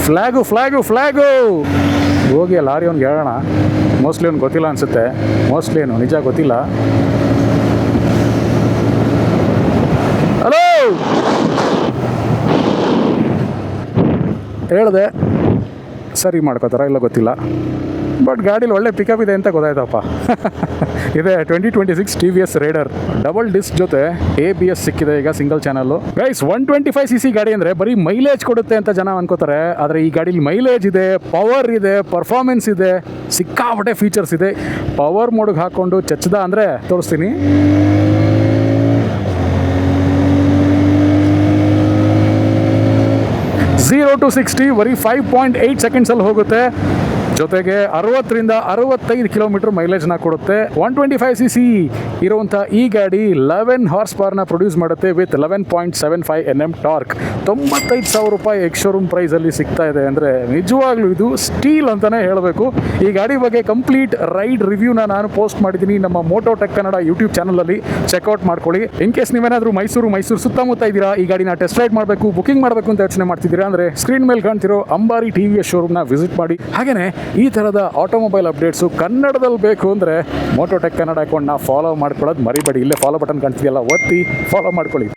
Flag flag flag. ಹೋಗಿ lorry ಅವ್ನಿಗೆ ಹೇಳೋಣ. ಮೋಸ್ಟ್ಲಿ ಅವ್ನು ಗೊತ್ತಿಲ್ಲ ಅನಿಸುತ್ತೆ. ಮೋಸ್ಟ್ಲಿ ಏನು ನಿಜ ಗೊತ್ತಿಲ್ಲ. ಹಲೋ ಹೇಳಿದೆ, ಸರಿ ಮಾಡ್ಕೋತಾರ ಇಲ್ಲ ಗೊತ್ತಿಲ್ಲ. ಬಟ್ ಗಾಡೀಲಿ ಒಳ್ಳೆ ಪಿಕಪ್ ಇದೆ ಅಂತ ಗೊತ್ತಾಯ್ತಪ್ಪ. ಇದೆ 2026 TVS ರೈಡರ್ ಡಬಲ್ ಡಿಸ್ಕ್ ಜೊತೆ ABS ಸಿಕ್ಕಿದೆ ಈಗ ಸಿಂಗಲ್ ಚಾನಲ್ಲು. ಗೈಸ್ 125cc ಗಾಡಿ ಅಂದರೆ ಬರೀ ಮೈಲೇಜ್ ಕೊಡುತ್ತೆ ಅಂತ ಜನ ಅನ್ಕೋತಾರೆ. ಆದರೆ ಈ ಗಾಡೀಲಿ ಮೈಲೇಜ್ ಇದೆ, ಪವರ್ ಇದೆ, ಪರ್ಫಾರ್ಮೆನ್ಸ್ ಇದೆ, ಸಿಕ್ಕಾಪಟ್ಟೆ ಫೀಚರ್ಸ್ ಇದೆ. ಪವರ್ ಮೋಡ್ಗೆ ಹಾಕ್ಕೊಂಡು ಚಚ್ಚದ ಅಂದರೆ ತೋರಿಸ್ತೀನಿ. 0 to 60 ಬರೀ 5.8 ಸೆಕೆಂಡ್ಸಲ್ಲಿ ಹೋಗುತ್ತೆ. ಜೊತೆಗೆ 60ರಿಂದ 65 ಕಿಲೋಮೀಟರ್ ಮೈಲೇಜ್ನ ಕೊಡುತ್ತೆ. 125cc ಇರುವಂಥ ಈ ಗಾಡಿ 11 ಹಾರ್ಸ್ ಪವರ್ನ ಪ್ರೊಡ್ಯೂಸ್ ಮಾಡುತ್ತೆ ವಿತ್ 11.75 Nm ಟಾರ್ಕ್. 95,000 ರೂಪಾಯಿ ಎಕ್ಸ್ ಶೋರೂಮ್ ಪ್ರೈಸಲ್ಲಿ ಸಿಗ್ತಾ ಇದೆ ಅಂದರೆ ನಿಜವಾಗ್ಲೂ ಇದು ಸ್ಟೀಲ್ ಅಂತಲೇ ಹೇಳಬೇಕು. ಈ ಗಾಡಿ ಬಗ್ಗೆ ಕಂಪ್ಲೀಟ್ ರೈಡ್ ರಿವ್ಯೂನ ನಾನು ಪೋಸ್ಟ್ ಮಾಡಿದ್ದೀನಿ ನಮ್ಮ ಮೋಟೋಟೆಕ್ ಕನ್ನಡ ಯೂಟ್ಯೂಬ್ ಚಾನಲಲ್ಲಿ. ಚೆಕ್ಔಟ್ ಮಾಡ್ಕೊಳ್ಳಿ. ಇನ್ ಕೇಸ್ ನೀವೇನಾದರೂ ಮೈಸೂರು ಸುತ್ತಮುತ್ತ ಇದ್ದೀರಾ, ಈ ಗಾಡಿನ ಟೆಸ್ಟ್ ರೈಡ್ ಮಾಡಬೇಕು, ಬುಕಿಂಗ್ ಮಾಡಬೇಕು ಅಂತ ಯೋಚನೆ ಮಾಡ್ತಿದ್ದೀರಾ ಅಂದರೆ ಸ್ಕ್ರೀನ್ ಮೇಲೆ ಕಾಣ್ತಿರೋ ಅಂಬಾರಿ TVS ಶೋರೂಮ್ನ ವಿಸಿಟ್ ಮಾಡಿ. ಹಾಗೆಯೇ ಈ ಥರದ ಆಟೋಮೊಬೈಲ್ ಅಪ್ಡೇಟ್ಸು ಕನ್ನಡದಲ್ಲಿ ಬೇಕು ಅಂದರೆ ಮೋಟೋಟೆಕ್ ಕನ್ನಡ ಅಕೌಂಟ್ನ ಫಾಲೋ ಮಾಡ್ಕೊಳ್ಳೋದು ಮರಿಬೇಡಿ. ಇಲ್ಲೇ ಫಾಲೋ ಬಟನ್ ಕಾಣ್ತಿದೆಯಲ್ಲ, ಒತ್ತಿ ಫಾಲೋ ಮಾಡ್ಕೊಳ್ಳಿ.